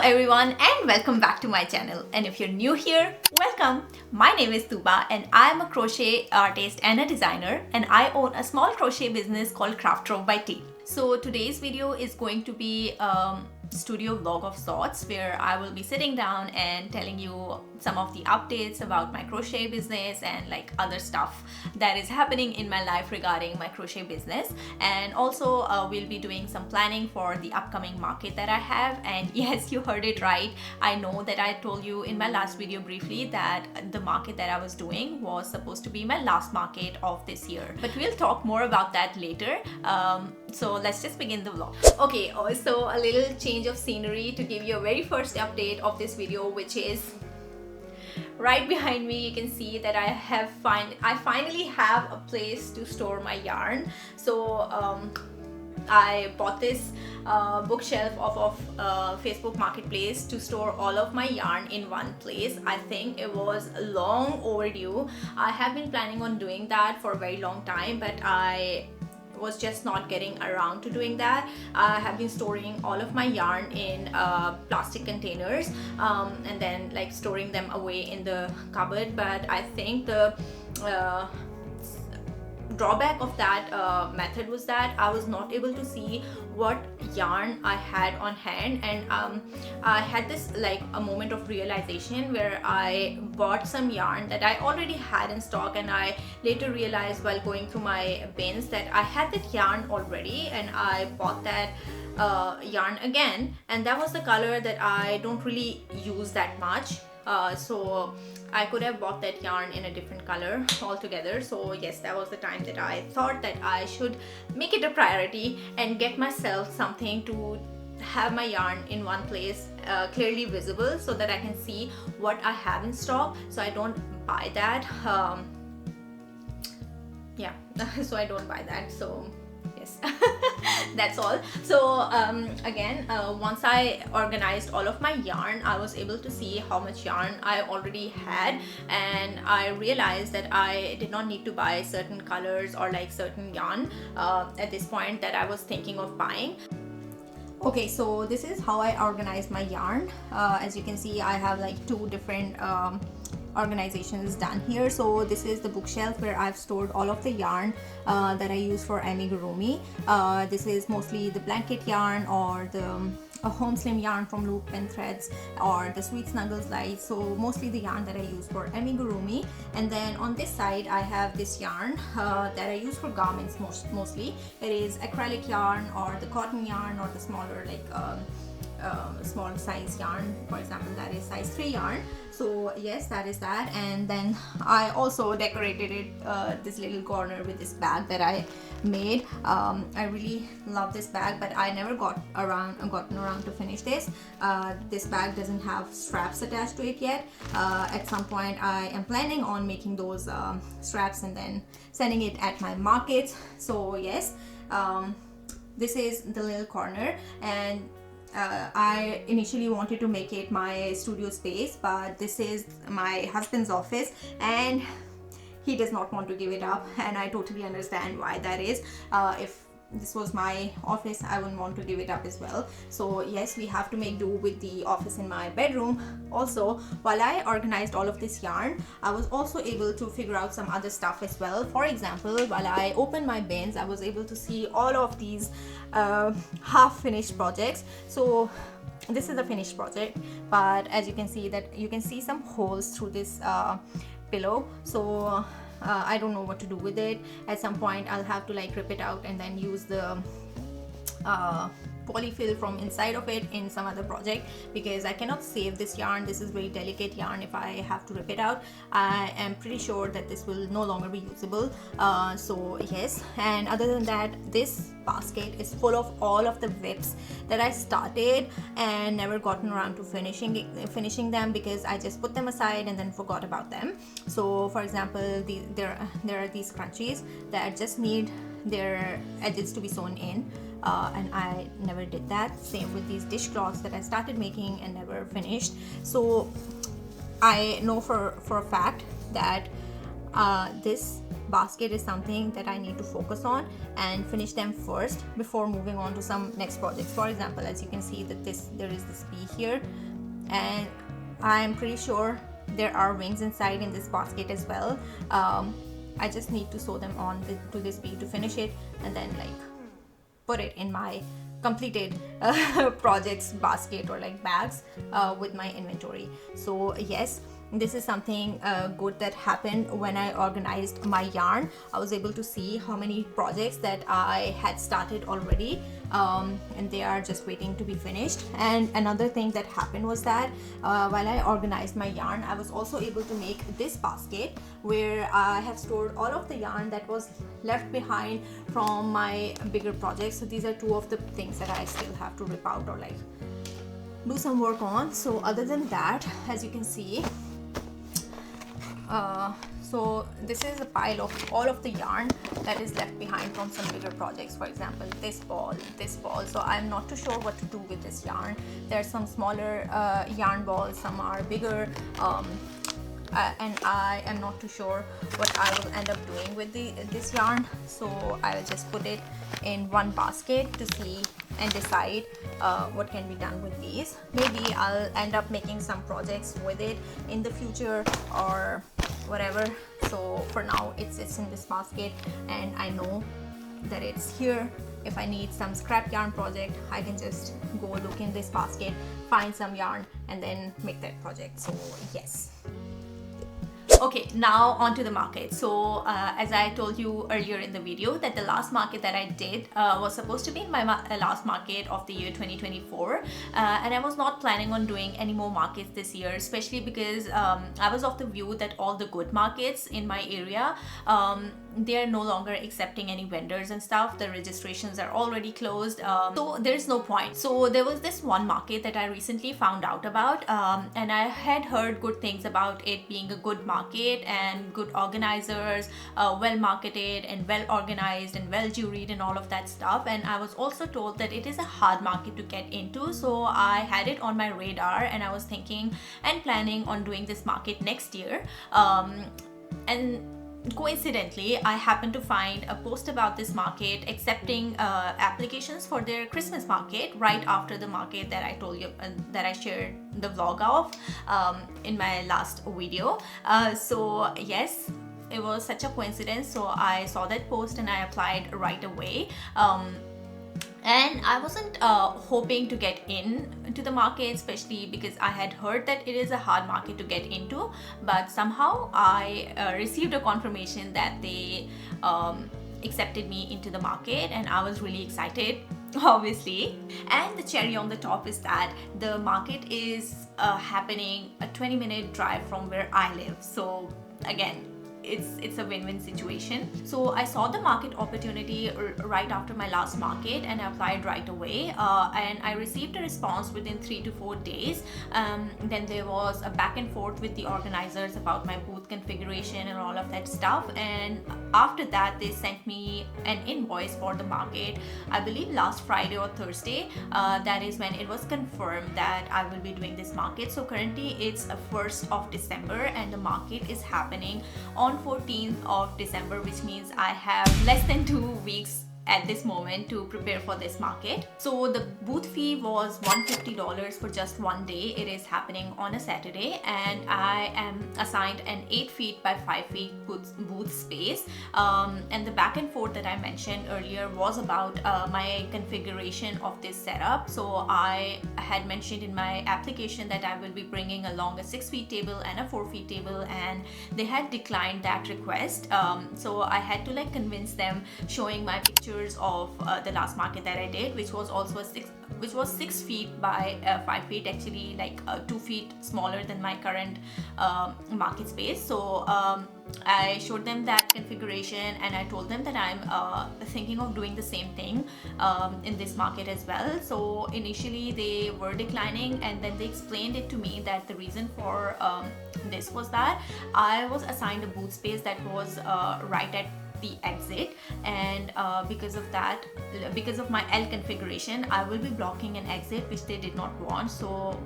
everyone and welcome back to my channel, and if you're new here, welcome. My name is Tuba and I am a crochet artist and a designer, and I own a small crochet business called CraftRoveByT. So today's video is going to be studio vlog of sorts, where I will be sitting down and telling you some of the updates about my crochet business and like other stuff that is happening in my life regarding my crochet business. And also we'll be doing some planning for the upcoming market that I have. And yes, you heard it right, I know that I told you in my last video briefly that the market that I was doing was supposed to be my last market of this year, but we'll talk more about that later. So let's just begin the vlog. Okay, also a little change of scenery to give you a very first update of this video, which is right behind me. You can see that I finally have a place to store my yarn. So I bought this bookshelf off of Facebook Marketplace to store all of my yarn in one place. I think it was long overdue. I have been planning on doing that for a very long time, but I was just not getting around to doing that. I have been storing all of my yarn in plastic containers and then like storing them away in the cupboard, but I think the drawback of that method was that I was not able to see what yarn I had on hand. And I had this like a moment of realization where I bought some yarn that I already had in stock, and I later realized while going through my bins that I had that yarn already, and I bought that yarn again, and that was the color that I don't really use that much. So I could have bought that yarn in a different color altogether. So yes, that was the time that I thought that I should make it a priority and get myself something to have my yarn in one place, clearly visible, so that I can see what I have in stock, so I don't buy that. Yeah, so I don't buy that. So yes, that's all. So again, once I organized all of my yarn, I was able to see how much yarn I already had, and I realized that I did not need to buy certain colors or like certain yarn at this point that I was thinking of buying. Okay, so this is how I organized my yarn. As you can see, I have like two different organizations done here. So this is the bookshelf where I've stored all of the yarn that I use for amigurumi. This is mostly the blanket yarn or the home slim yarn from Loop and Threads or the Sweet Snuggles light. So mostly the yarn that I use for amigurumi. And then on this side I have this yarn that I use for garments mostly. It is acrylic yarn or the cotton yarn or the smaller like small size yarn. For example, that is size 3 yarn. So yes, that is that. And then I also decorated it this little corner with this bag that I made. I really love this bag, but I never gotten around to finish this. This bag doesn't have straps attached to it yet. At some point I am planning on making those straps and then sending it at my markets. So yes, this is the little corner, and I initially wanted to make it my studio space, but this is my husband's office and he does not want to give it up, and I totally understand why that is. If this was my office, I wouldn't want to give it up as well. So yes, we have to make do with the office in my bedroom. Also, while I organized all of this yarn, I was also able to figure out some other stuff as well. For example, while I opened my bins, I was able to see all of these half finished projects. So this is a finished project, but as you can see that you can see some holes through this pillow. So I don't know what to do with it. At some point I'll have to like rip it out and then use the polyfill from inside of it in some other project, because I cannot save this yarn. This is very delicate yarn. If I have to rip it out, I am pretty sure that this will no longer be usable. So yes, and other than that, this basket is full of all of the whips that I started and never gotten around to finishing them, because I just put them aside and then forgot about them. So for example, there are these scrunchies that just need their edges to be sewn in, and I never did that. Same with these dishcloths that I started making and never finished. So I know for a fact that this basket is something that I need to focus on and finish them first before moving on to some next projects. For example, as you can see that there is this bee here, and I'm pretty sure there are wings inside in this basket as well. I just need to sew them on to this bee to finish it, and then like put it in my completed projects basket or like bags with my inventory. So yes, this is something good that happened when I organized my yarn. I was able to see how many projects that I had started already, and they are just waiting to be finished. And another thing that happened was that while I organized my yarn, I was also able to make this basket where I have stored all of the yarn that was left behind from my bigger projects. So these are two of the things that I still have to rip out or like do some work on. So other than that, as you can see, so this is a pile of all of the yarn that is left behind from some bigger projects. For example, this ball. So I'm not too sure what to do with this yarn. There are some smaller yarn balls, some are bigger, and I am not too sure what I will end up doing with this yarn. So I will just put it in one basket to see and decide what can be done with these. Maybe I'll end up making some projects with it in the future or whatever. So for now it's in this basket, and I know that it's here. If I need some scrap yarn project, I can just go look in this basket, find some yarn, and then make that project. So yes. Okay, now on to the market. So as I told you earlier in the video, that the last market that I did was supposed to be my last market of the year 2024, and I was not planning on doing any more markets this year, especially because I was of the view that all the good markets in my area, they are no longer accepting any vendors and stuff. The registrations are already closed, so there's no point. So there was this one market that I recently found out about, and I had heard good things about it being a good market and good organizers, well marketed and well organized and well juried and all of that stuff. And I was also told that it is a hard market to get into, so I had it on my radar, and I was thinking and planning on doing this market next year. And coincidentally, I happened to find a post about this market accepting applications for their Christmas market right after the market that I told you that I shared the vlog of in my last video. So yes, it was such a coincidence. So I saw that post and I applied right away. And I wasn't hoping to get into the market, especially because I had heard that it is a hard market to get into, but somehow I received a confirmation that they accepted me into the market, and I was really excited, obviously. And the cherry on the top is that the market is happening a 20-minute drive from where I live. So again, it's a win-win situation. So I saw the market opportunity right after my last market and I applied right away, and I received a response within 3 to 4 days. Then there was a back and forth with the organizers about my booth configuration and all of that stuff, and after that they sent me an invoice for the market, I believe last Friday or Thursday. That is when it was confirmed that I will be doing this market. So currently it's 1st of December and the market is happening on 14th of December, which means I have less than 2 weeks at this moment to prepare for this market. So the booth fee was $150 for just 1 day. It is happening on a Saturday, and I am assigned an 8 feet by 5 feet booth space. And the back and forth that I mentioned earlier was about my configuration of this setup. So I had mentioned in my application that I will be bringing along a 6 feet table and a 4 feet table, and they had declined that request. So I had to like convince them, showing my picture of the last market that I did, which was also 6 feet by 5 feet, actually like 2 feet smaller than my current market space. So I showed them that configuration and I told them that I'm thinking of doing the same thing in this market as well. So initially they were declining, and then they explained it to me that the reason for this was that I was assigned a booth space that was right at the exit, and because of that, because of my L configuration, I will be blocking an exit which they did not want. So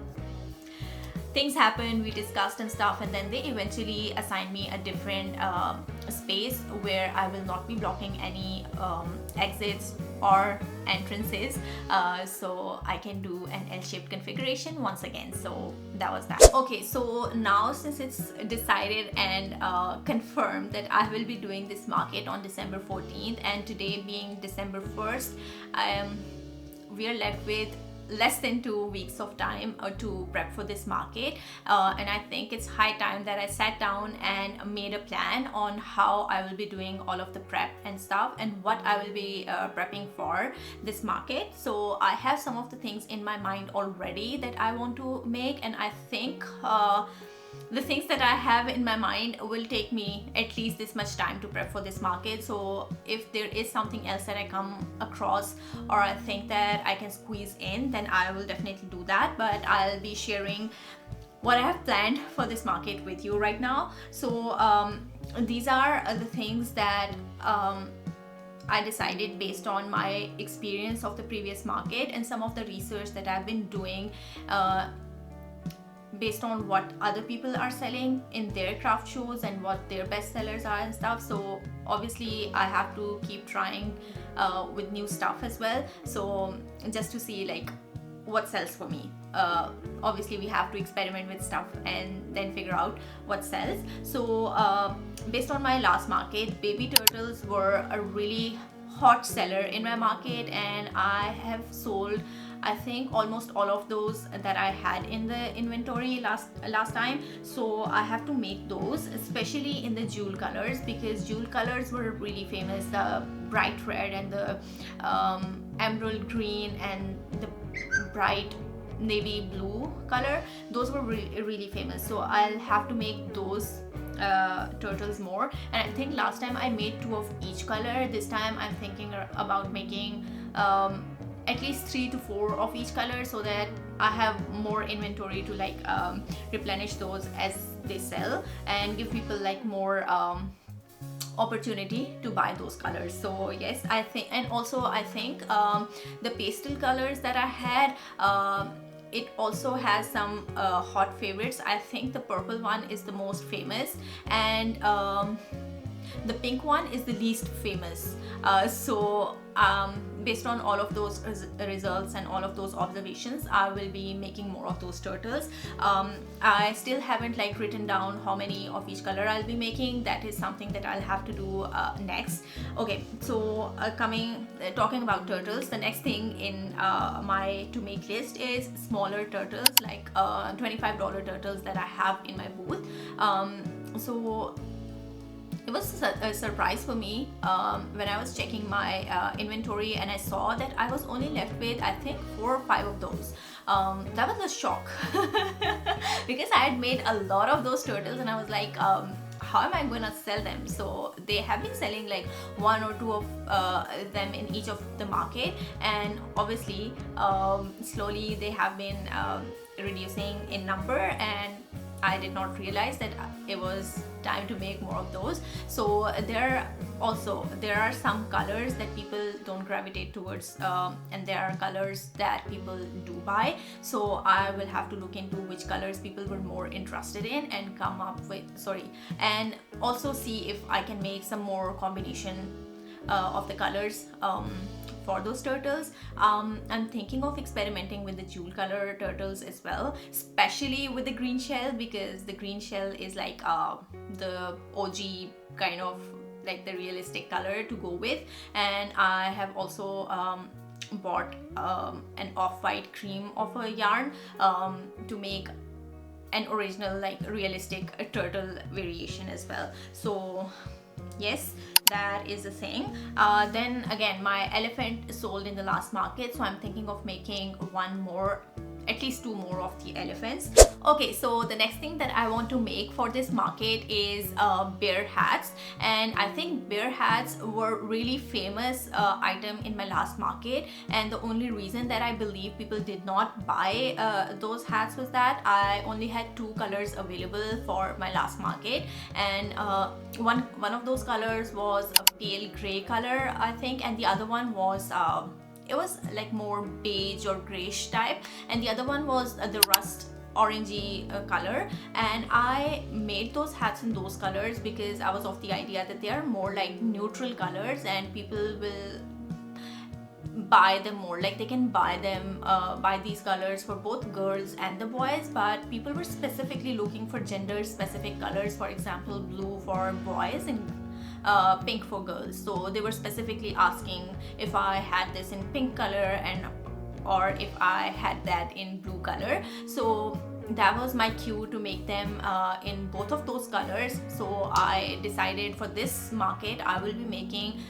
things happened, we discussed and stuff, and then they eventually assigned me a different space where I will not be blocking any exits or entrances, so I can do an L-shaped configuration once again. So that was that. Okay, so now since it's decided and confirmed that I will be doing this market on December 14th, and today being December 1st, we are left with less than 2 weeks of time to prep for this market, and I think it's high time that I sat down and made a plan on how I will be doing all of the prep and stuff, and what I will be prepping for this market. So I have some of the things in my mind already that I want to make, and I think the things that I have in my mind will take me at least this much time to prep for this market. So if there is something else that I come across or I think that I can squeeze in, then I will definitely do that, but I'll be sharing what I have planned for this market with you right now. So these are the things that I decided based on my experience of the previous market and some of the research that I've been doing based on what other people are selling in their craft shows and what their best sellers are and stuff. So obviously I have to keep trying with new stuff as well, so just to see like what sells for me. Obviously we have to experiment with stuff and then figure out what sells. So based on my last market, baby turtles were a really hot seller in my market, and I have sold, I think, almost all of those that I had in the inventory last time. So I have to make those, especially in the jewel colors, because jewel colors were really famous. The bright red and the emerald green and the bright navy blue color, those were really famous. So I'll have to make those turtles more, and I think last time I made 2 of each color. This time I'm thinking about making at least 3 to 4 of each color, so that I have more inventory to like replenish those as they sell and give people like more opportunity to buy those colors. So yes, I think, and also I think the pastel colors that I had, it also has some hot favorites. I think the purple one is the most famous, and the pink one is the least famous. So based on all of those results and all of those observations, I will be making more of those turtles. I still haven't like written down how many of each color I'll be making. That is something that I'll have to do next. Okay, so talking about turtles, the next thing in my to make list is smaller turtles, like $25 turtles that I have in my booth. So it was a surprise for me when I was checking my inventory, and I saw that I was only left with, I think, 4 or 5 of those. That was a shock because I had made a lot of those turtles, and I was like, how am I gonna sell them? So they have been selling like 1 or 2 of them in each of the market, and obviously slowly they have been reducing in number, and I did not realize that it was time to make more of those. So there are some colors that people don't gravitate towards, and there are colors that people do buy. So I will have to look into which colors people were more interested in and come up with, and also see if I can make some more combination of the colors for those turtles. I'm thinking of experimenting with the jewel color turtles as well, especially with the green shell, because the green shell is like the OG kind of like the realistic color to go with. And I have also bought an off-white cream of a yarn to make an original like realistic turtle variation as well. So yes, that is a thing. Then again, my elephant sold in the last market, so I'm thinking of making one more, at least 2 more of the elephants. Okay, so the next thing that I want to make for this market is bear hats, and I think bear hats were really famous item in my last market, and the only reason that I believe people did not buy those hats was that I only had 2 colors available for my last market, and one of those colors was a pale gray color, I think, and the other one was it was like more beige or grayish type, and the other one was the rust orangey color, and I made those hats in those colors because I was of the idea that they are more like neutral colors and people will buy them more, like they can buy them buy these colors for both girls and the boys. But people were specifically looking for gender specific colors, for example blue for boys and pink for girls. So they were specifically asking if I had this in pink color and or if I had that in blue color. So that was my cue to make them in both of those colors. So I decided for this market I will be making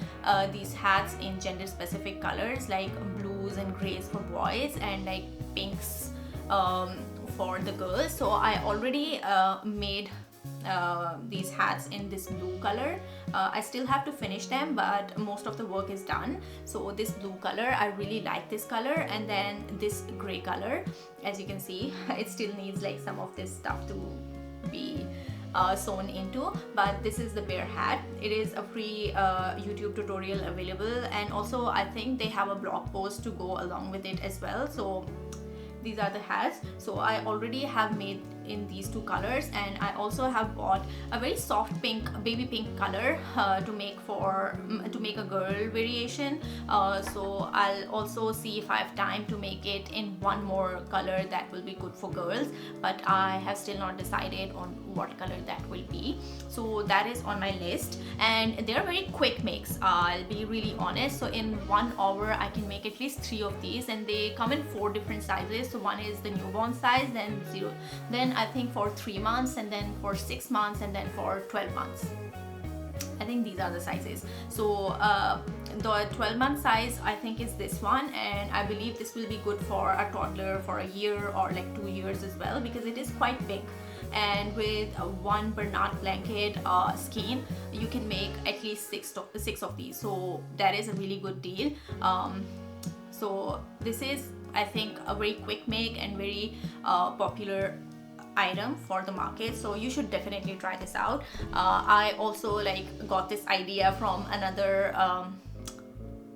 these hats in gender specific colors, like blues and grays for boys and like pinks for the girls. So I already made these hats in this blue color. I still have to finish them, but most of the work is done. So this blue color, I really like this color, and then this gray color, as you can see, it still needs like some of this stuff to be sewn into, but this is the bear hat. It is a free YouTube tutorial available, and also I think they have a blog post to go along with it as well. So these are the hats. So I already have made in these two colors, and I also have bought a very soft pink, baby pink color to make a girl variation. So I'll also see if I have time to make it in one more color that will be good for girls, but I have still not decided on what color that will be. So that is on my list, and they're very quick makes, I'll be really honest. So in 1 hour I can make at least 3 of these, and they come in 4 different sizes. So one is the newborn size, then 0, then I think for 3 months, and then for 6 months, and then for 12 months. I think these are the sizes. So the 12-month size I think is this one, and I believe this will be good for a toddler for a year or like 2 years as well, because it is quite big. And with one Bernard blanket skein, you can make at least 6 of these. So that is a really good deal. So this is, I think, a very quick make and very popular item for the market, so you should definitely try this out. I also like got this idea from another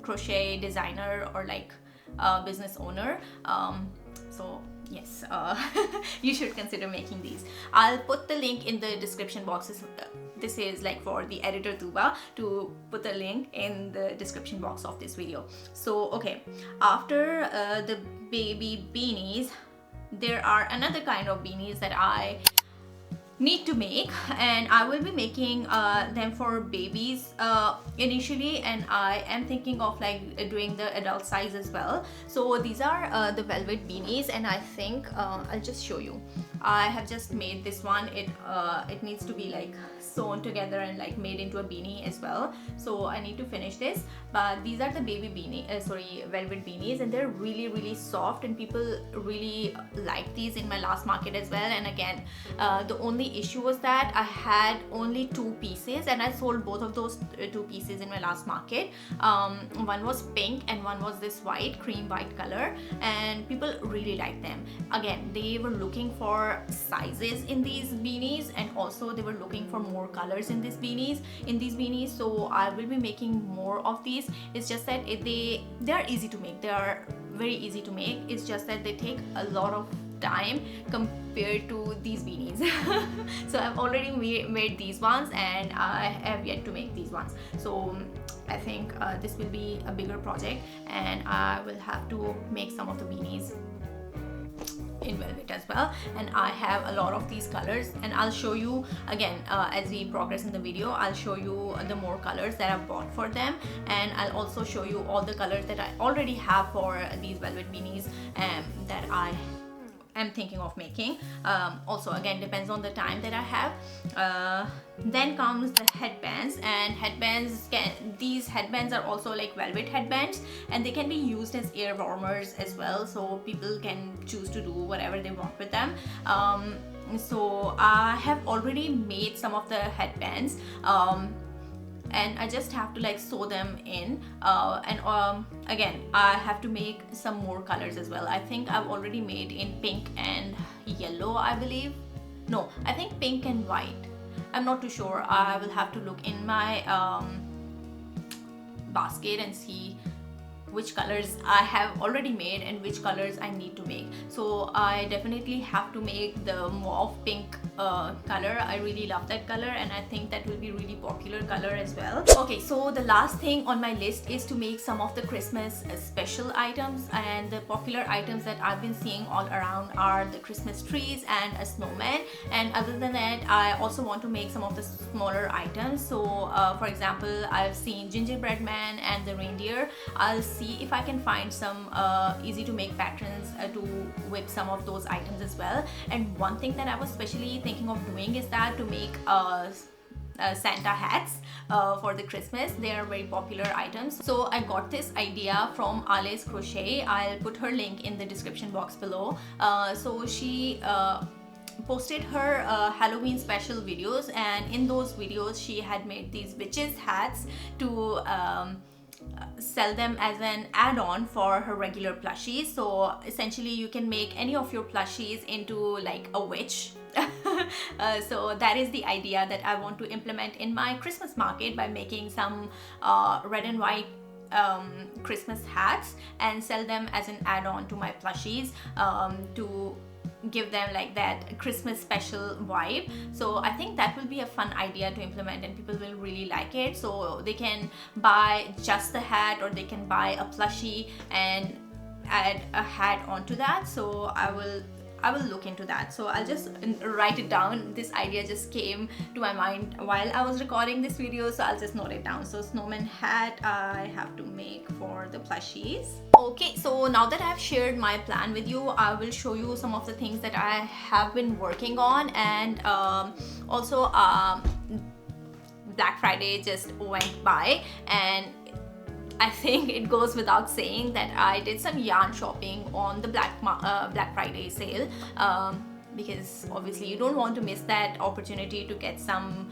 crochet designer or like business owner. So yes, you should consider making these. I'll put the link in the description box. This is like for the editor Tuba to put the link in the description box of this video. So okay, after the baby beanies, there are another kind of beanies that I need to make, and I will be making them for babies initially, and I am thinking of like doing the adult size as well. So these are the velvet beanies, and I think I'll just show you. I have just made this one. It needs to be like sewn together and like made into a beanie as well, so I need to finish this. But these are the baby beanie velvet beanies, and they're really soft, and people really like these in my last market as well. And again, the only issue was that I had only 2 pieces, and I sold both of those 2 pieces in my last market. One was pink and one was this cream white color, and people really liked them. Again, they were looking for sizes in these beanies, and also they were looking for more colors in these beanies. So I will be making more of these. It's just that they are easy to make. They are very easy to make. It's just that they take a lot of time compared to these beanies. So I've already made these ones, and I have yet to make these ones. So I think this will be a bigger project, and I will have to make some of the beanies in velvet as well. And I have a lot of these colors, and I'll show you again as we progress in the video. I'll show you the more colors that I've bought for them, and I'll also show you all the colors that I already have for these velvet beanies that I am thinking of making. Also again, depends on the time that I have. Then comes the headbands, and these headbands are also like velvet headbands, and they can be used as air warmers as well, so people can choose to do whatever they want with them. So I have already made some of the headbands, and I just have to like sew them in, and again I have to make some more colors as well. I think I've already made in pink and yellow, I believe. No, I think pink and white. I'm not too sure. I will have to look in my basket and see which colors I have already made and which colors I need to make. So I definitely have to make the mauve pink color. I really love that color, and I think that will be really popular color as well. Okay, so the last thing on my list is to make some of the Christmas special items, and the popular items that I've been seeing all around are the Christmas trees and a snowman. And other than that, I also want to make some of the smaller items. So for example, I've seen gingerbread man and the reindeer. I'll see if I can find some easy to make patterns to whip some of those items as well. And one thing that I was especially thinking of doing is that to make Santa hats for the Christmas. They are very popular items. So I got this idea from Ale's Crochet. I'll put her link in the description box below. So she posted her Halloween special videos, and in those videos she had made these witches hats to sell them as an add-on for her regular plushies. So essentially you can make any of your plushies into like a witch. So that is the idea that I want to implement in my Christmas market by making some red and white Christmas hats and sell them as an add-on to my plushies to give them like that Christmas special vibe. So I think that will be a fun idea to implement, and people will really like it. So they can buy just the hat, or they can buy a plushie and add a hat onto that. So I will look into that. So I'll just write it down. This idea just came to my mind while I was recording this video, so I'll just note it down. So snowman hat I have to make for the plushies. Okay, so now that I've shared my plan with you, I will show you some of the things that I have been working on. And also Black Friday just went by, and I think it goes without saying that I did some yarn shopping on the Black Friday sale, because obviously you don't want to miss that opportunity to get some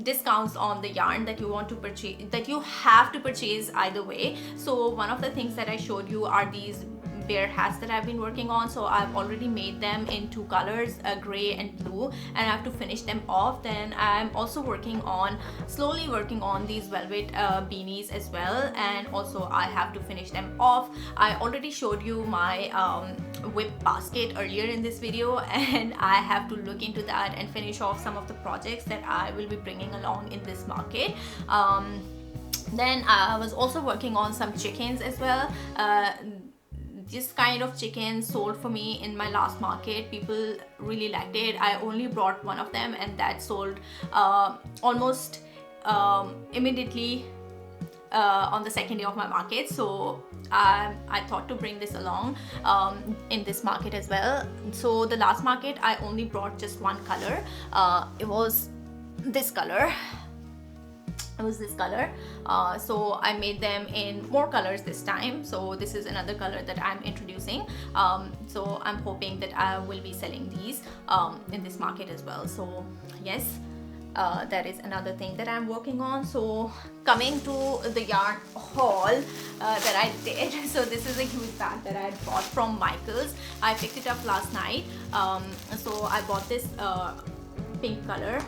discounts on the yarn that you want to purchase, that you have to purchase either way. So one of the things that I showed you are these bear hats that I've been working on. So I've already made them in two colors, gray and blue, and I have to finish them off. Then I'm also slowly working on these velvet beanies as well, and also I have to finish them off. I already showed you my whip basket earlier in this video, and I have to look into that and finish off some of the projects that I will be bringing along in this market. Then I was also working on some chickens as well. This kind of chicken sold for me in my last market. People really liked it. I only brought one of them, and that sold almost immediately on the second day of my market. So I thought to bring this along in this market as well. So the last market I only brought just one color. It was this color. So I made them in more colors this time. So this is another color that I'm introducing. So I'm hoping that I will be selling these in this market as well. So yes, that is another thing that I'm working on. So coming to the yarn haul that I did. So this is a huge bag that I bought from Michaels. I picked it up last night. So I bought this pink color.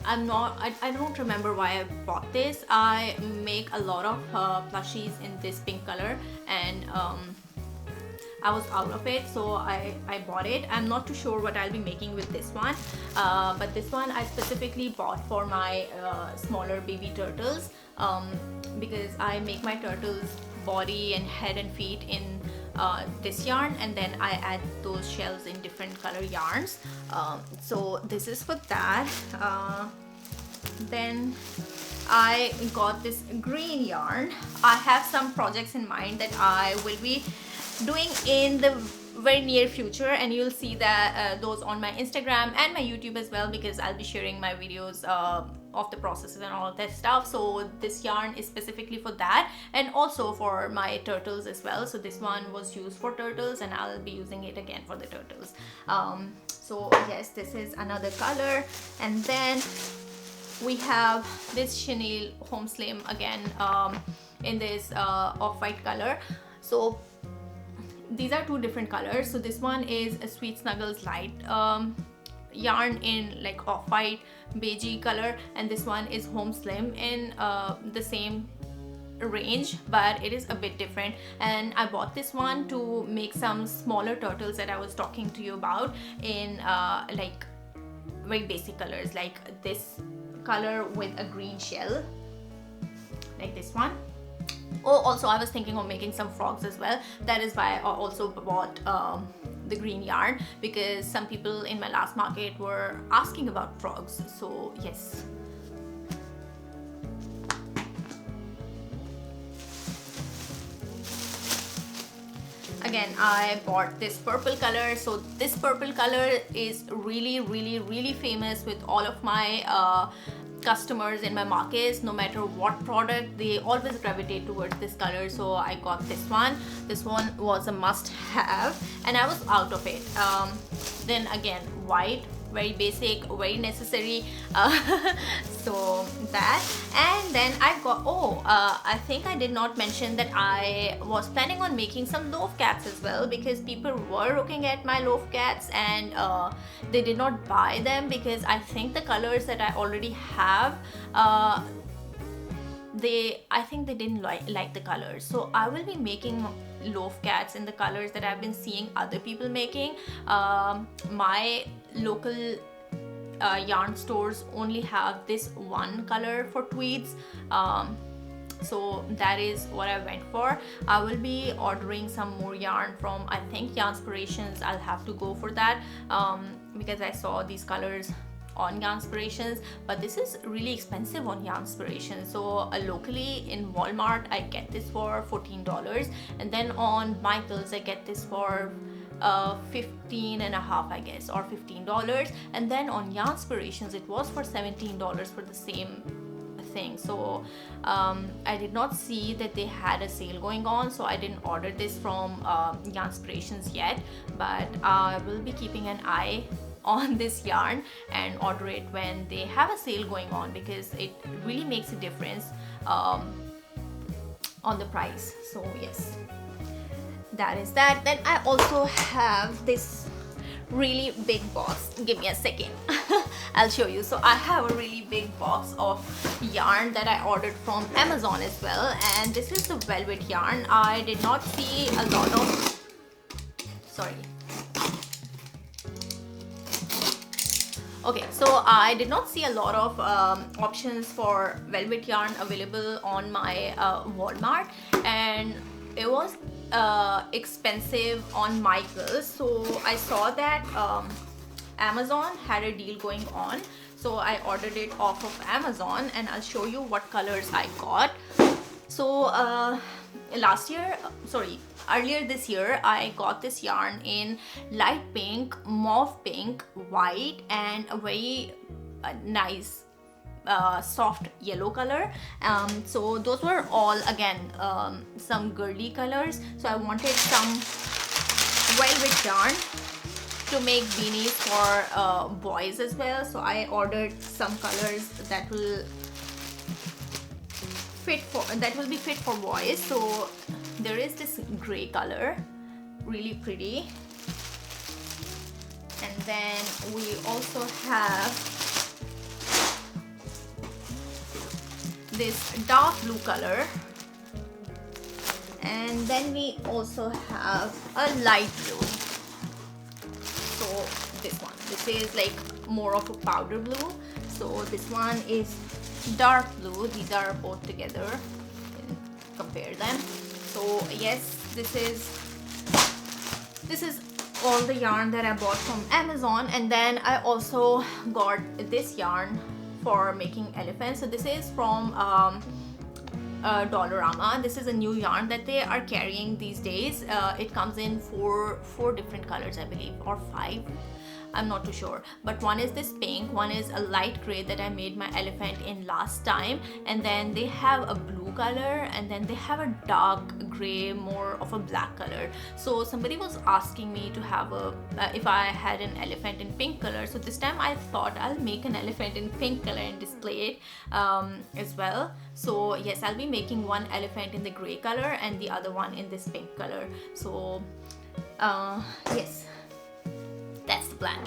I don't remember why I bought this. I make a lot of plushies in this pink color, and I was out of it, so I bought it. I'm not too sure what I'll be making with this one, but this one I specifically bought for my smaller baby turtles, because I make my turtles body and head and feet in this yarn, and then I add those shells in different color yarns. So this is for that. Then I got this green yarn. I have some projects in mind that I will be doing in the very near future, and you'll see that those on my Instagram and my YouTube as well, because I'll be sharing my videos of the processes and all of that stuff. So this yarn is specifically for that, and also for my turtles as well. So this one was used for turtles, and I'll be using it again for the turtles. So yes, this is another color. And then we have this chenille home slim again in this off-white color. So these are two different colors. So this one is a Sweet Snuggles light yarn in like off-white beigey color, and this one is home slim in the same range, but it is a bit different. And I bought this one to make some smaller turtles that I was talking to you about in like very basic colors, like this color with a green shell, like this one. Oh, also I was thinking of making some frogs as well. That is why I also bought the green yarn, because some people in my last market were asking about frogs. So yes. Again, I bought this purple color. So this purple color is really famous with all of my customers in my markets. No matter what product, they always gravitate towards this color. So I got this one. This one was a must have and I was out of it. Then again, white, very basic, very necessary. So that, and then I got, I think I did not mention that I was planning on making some loaf cats as well, because people were looking at my loaf cats and they did not buy them because I think the colors that I already have, I think they didn't like the colors. So I will be making loaf cats in the colors that I've been seeing other people making. My local yarn stores only have this one color for tweeds, so that is what I went for. I will be ordering some more yarn from, I think, Yarnspirations. I'll have to go for that because I saw these colors on Yarnspirations, but this is really expensive on Yarnspirations. So locally in Walmart I get this for $14, and then on Michaels I get this for 15 and a half, I guess, or $15, and then on Yarnspirations it was for $17 for the same thing. So I did not see that they had a sale going on, so I didn't order this from Yarnspirations yet, but I will be keeping an eye on this yarn and order it when they have a sale going on, because it really makes a difference on the price. So yes, that is that. Then I also have this really big box. Give me a second. I'll show you. So I have a really big box of yarn that I ordered from Amazon as well, and this is the velvet yarn. I did not see a lot of, sorry. Okay, so I did not see a lot of options for velvet yarn available on my Walmart, and it was expensive on Michaels. So I saw that Amazon had a deal going on, so I ordered it off of Amazon, and I'll show you what colors I got. So earlier this year I got this yarn in light pink, mauve pink, white, and a very nice soft yellow color. So those were all, again, some girly colors. So I wanted some velvet yarn to make beanies for boys as well. So I ordered some colors that will be fit for boys. So there is this gray color, really pretty, and then we also have this dark blue color, and then we also have a light blue. So this is like more of a powder blue. So this one is dark blue. These are both together. You can compare them. So yes, this is all the yarn that I bought from Amazon. And then I also got this yarn for making elephants. So this is from Dollarama. This is a new yarn that they are carrying these days. It comes in four different colors, I believe, or 5. I'm not too sure, but one is this pink, one is a light gray that I made my elephant in last time, and then they have a blue color, and then they have a dark gray, more of a black color. So somebody was asking me to have if I had an elephant in pink color, so this time I thought I'll make an elephant in pink color and display it as well. So yes, I'll be making one elephant in the gray color and the other one in this pink color. So yes, that's the plan.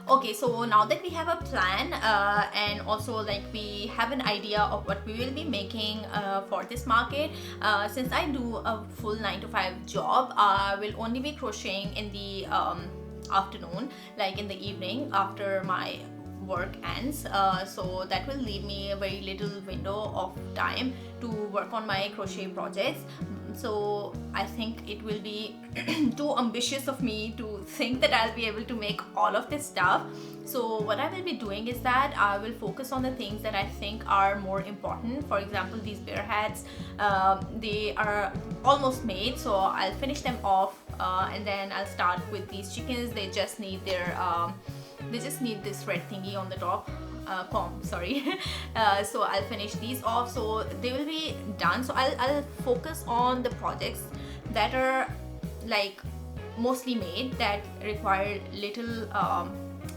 Okay, so now that we have a plan and also like we have an idea of what we will be making for this market, since I do a full 9 to 5 job, I will only be crocheting in the afternoon, like in the evening after my work ends. So that will leave me a very little window of time to work on my crochet projects. So I think it will be too ambitious of me to think that I'll be able to make all of this stuff. So what I will be doing is that I will focus on the things that I think are more important. For example, these bear hats, they are almost made, so I'll finish them off and then I'll start with these chickens. They just need their this red thingy on the top, comb, sorry. So I'll finish these off, so they will be done. So I'll focus on the projects that are like mostly made, that require little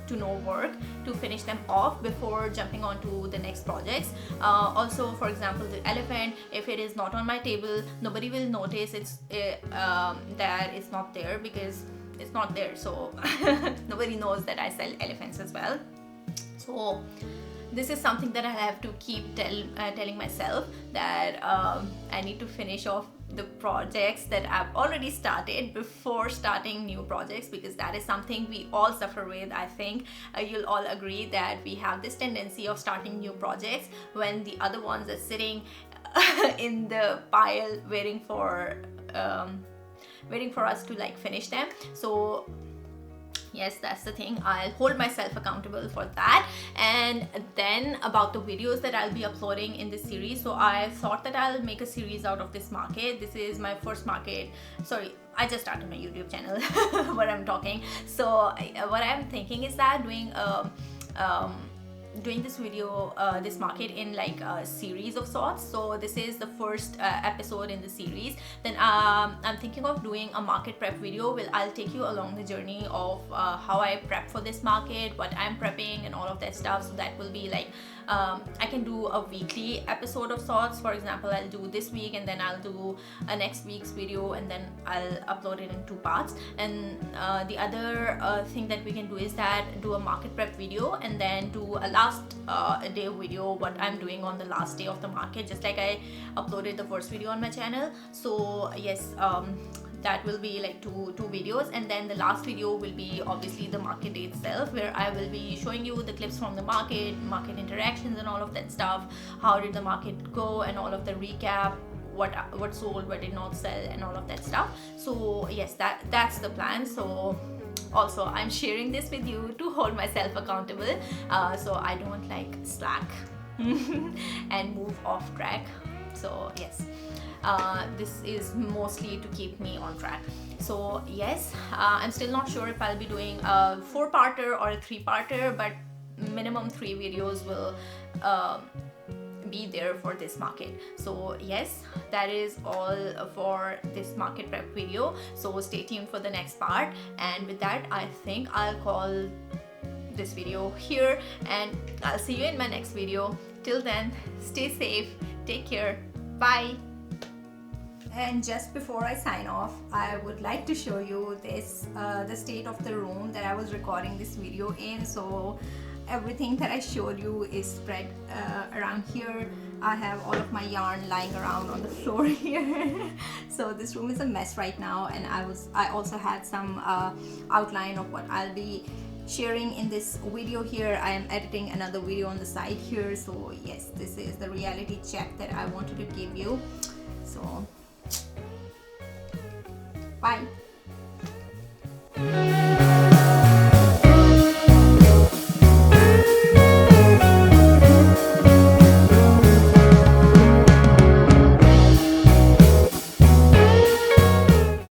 to no work to finish them off before jumping on to the next projects. Also, for example, the elephant, if it is not on my table, nobody will notice that it's not there, because it's not there, so nobody knows that I sell elephants as well. So this is something that I have to keep telling myself, that I need to finish off the projects that I've already started before starting new projects, because that is something we all suffer with. I think you'll all agree that we have this tendency of starting new projects when the other ones are sitting in the pile waiting for us to like finish them. So yes, that's the thing. I'll hold myself accountable for that. And then about the videos that I'll be uploading in this series, so I thought that I'll make a series out of this market. This is my first market. Sorry, I just started my YouTube channel what I'm talking. So what I'm thinking is that doing this video, this market in like a series of sorts. So this is the first episode in the series. Then I'm thinking of doing a market prep video. I'll take you along the journey of how I prep for this market, what I'm prepping and all of that stuff. So that will be like I can do a weekly episode of sorts. For example, I'll do this week and then I'll do a next week's video, and then I'll upload it in 2 parts. And the other thing that we can do is that do a market prep video and then do a last day video, what I'm doing on the last day of the market, just like I uploaded the first video on my channel. So yes, that will be like two videos, and then the last video will be obviously the market day itself, where I will be showing you the clips from the market interactions and all of that stuff. How did the market go, and all of the recap, what sold, what did not sell, and all of that stuff. So yes, that's the plan. So also I'm sharing this with you to hold myself accountable, so I don't like slack and move off track. So yes, this is mostly to keep me on track. So yes, I'm still not sure if I'll be doing a 4-parter or a 3-parter, but minimum 3 videos will be there for this market. So yes, that is all for this market prep video. So stay tuned for the next part, and with that I think I'll call this video here, and I'll see you in my next video. Till then, stay safe, take care, bye. And just before I sign off, I would like to show you this the state of the room that I was recording this video in. So everything that I showed you is spread around here. I have all of my yarn lying around on the floor here. So this room is a mess right now, and I also had some outline of what I'll be sharing in this video here. I am editing another video on the side here. So yes, this is the reality check that I wanted to give you. So bye.